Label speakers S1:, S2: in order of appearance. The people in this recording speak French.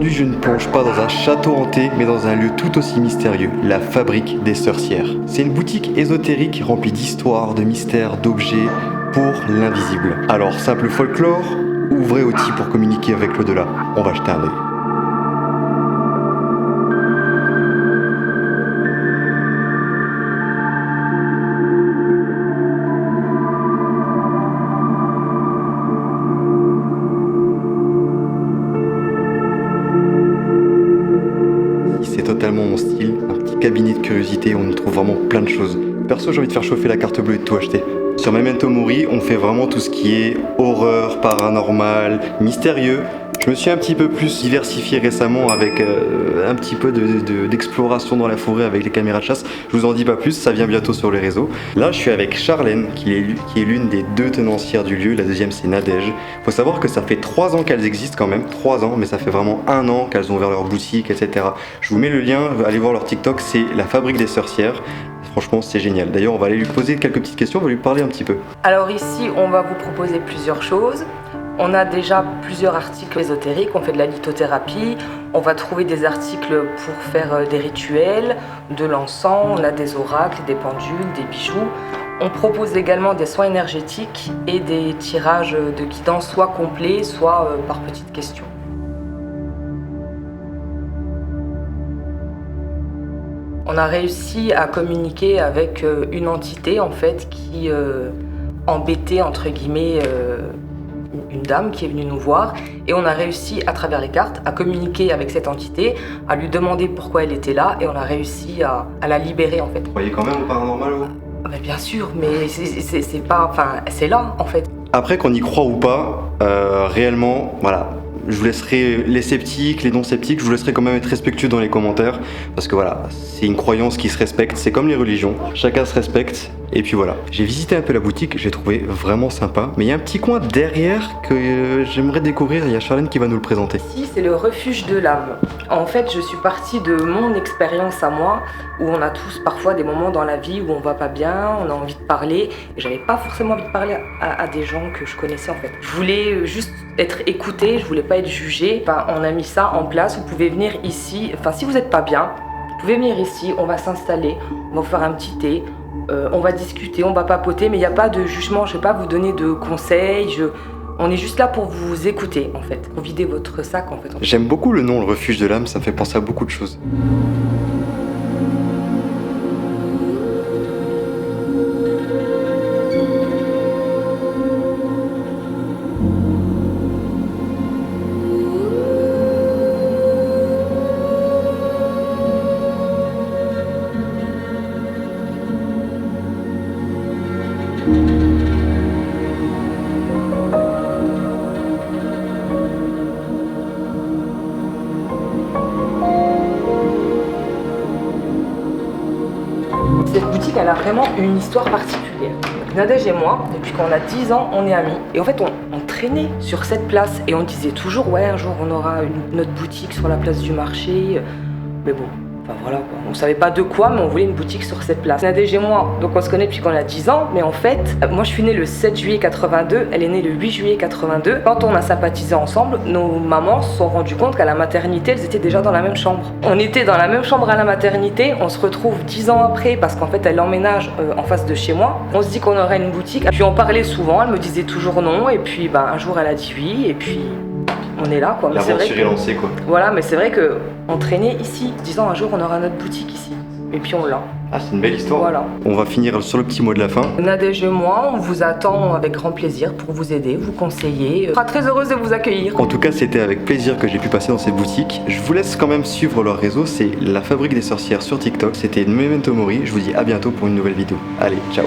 S1: Aujourd'hui, je ne plonge pas dans un château hanté, mais dans un lieu tout aussi mystérieux, la Fabrique des Sorcières. C'est une boutique ésotérique remplie d'histoires, de mystères, d'objets pour l'invisible. Alors, simple folklore ou vrai outil pour communiquer avec l'au-delà? On va jeter un œil. C'est totalement mon style, un petit cabinet de curiosité où on y trouve vraiment plein de choses. Perso, j'ai envie de faire chauffer la carte bleue et de tout acheter. Sur Memento Mori, on fait vraiment tout ce qui est horreur, paranormal, mystérieux. Je me suis un petit peu plus diversifié récemment avec un petit peu d'exploration dans la forêt avec les caméras de chasse. Je vous en dis pas plus, ça vient bientôt sur les réseaux. Là, je suis avec Charlène, qui est l'une des deux tenancières du lieu. La deuxième, c'est Nadège. Faut savoir que ça fait 3 ans qu'elles existent quand même, 3 ans, mais ça fait vraiment 1 an qu'elles ont ouvert leur boutique, etc. Je vous mets le lien, allez voir leur TikTok, c'est la Fabrique des Sorcières. Franchement, c'est génial. D'ailleurs, on va aller lui poser quelques petites questions, on va lui parler un petit peu.
S2: Alors ici, on va vous proposer plusieurs choses. On a déjà plusieurs articles ésotériques, on fait de la lithothérapie, on va trouver des articles pour faire des rituels, de l'encens, on a des oracles, des pendules, des bijoux. On propose également des soins énergétiques et des tirages de guidance soit complets, soit par petites questions. On a réussi à communiquer avec une entité en fait qui embêtait entre guillemets une dame qui est venue nous voir et on a réussi à travers les cartes à communiquer avec cette entité, à lui demander pourquoi elle était là et on a réussi à la libérer en fait.
S1: Vous croyez quand même au paranormal, vous?
S2: Mais bien sûr, mais c'est pas, enfin c'est là en fait.
S1: Après, qu'on y croit ou pas, réellement, voilà. Je vous laisserai les sceptiques, les non-sceptiques, je vous laisserai quand même être respectueux dans les commentaires parce que voilà, c'est une croyance qui se respecte, c'est comme les religions, chacun se respecte et puis voilà. J'ai visité un peu la boutique, j'ai trouvé vraiment sympa, mais il y a un petit coin derrière que j'aimerais découvrir, il y a Charlène qui va nous le présenter.
S2: Ici, c'est le refuge de l'âme. En fait, je suis partie de mon expérience à moi où on a tous parfois des moments dans la vie où on va pas bien, on a envie de parler et j'avais pas forcément envie de parler à des gens que je connaissais en fait. Je voulais juste être écoutée, je voulais pas être jugée. Enfin, on a mis ça en place, vous pouvez venir ici, enfin si vous n'êtes pas bien, vous pouvez venir ici, on va s'installer, on va vous faire un petit thé, on va discuter, on va papoter, mais il n'y a pas de jugement, je vais pas vous donner de conseils, on est juste là pour vous écouter en fait, pour vider votre sac en fait.
S1: J'aime beaucoup le nom, le refuge de l'âme, ça me fait penser à beaucoup de choses.
S2: Cette boutique, elle a vraiment une histoire particulière. Nadège et moi, depuis qu'on a 10 ans, on est amis. Et en fait, on traînait sur cette place et on disait toujours, ouais, un jour on aura notre boutique sur la place du marché. Mais bon, enfin voilà quoi. On savait pas de quoi, mais on voulait une boutique sur cette place. Nadège et moi, donc on se connaît depuis qu'on a 10 ans, mais en fait, moi je suis née le 7 juillet 82, elle est née le 8 juillet 82. Quand on a sympathisé ensemble, nos mamans se sont rendues compte qu'à la maternité, elles étaient déjà dans la même chambre. On était dans la même chambre à la maternité, on se retrouve 10 ans après, parce qu'en fait elle emménage en face de chez moi. On se dit qu'on aurait une boutique, puis on parlait souvent, elle me disait toujours non, et puis un jour elle a dit oui, et puis on est là quoi.
S1: L'aventure est lancée quoi.
S2: Voilà, mais c'est vrai qu'on traînait ici, disant un jour on aura notre boutique ici. Et puis on l'a.
S1: Ah, c'est une belle histoire.
S2: Voilà.
S1: On va finir sur le petit mot de la fin.
S2: Nadège et moi, on vous attend avec grand plaisir pour vous aider, vous conseiller. On sera très heureuse de vous accueillir.
S1: En tout cas, c'était avec plaisir que j'ai pu passer dans cette boutique. Je vous laisse quand même suivre leur réseau, c'est la Fabrique des Sorcières sur TikTok. C'était Memento Mori. Je vous dis à bientôt pour une nouvelle vidéo. Allez, ciao.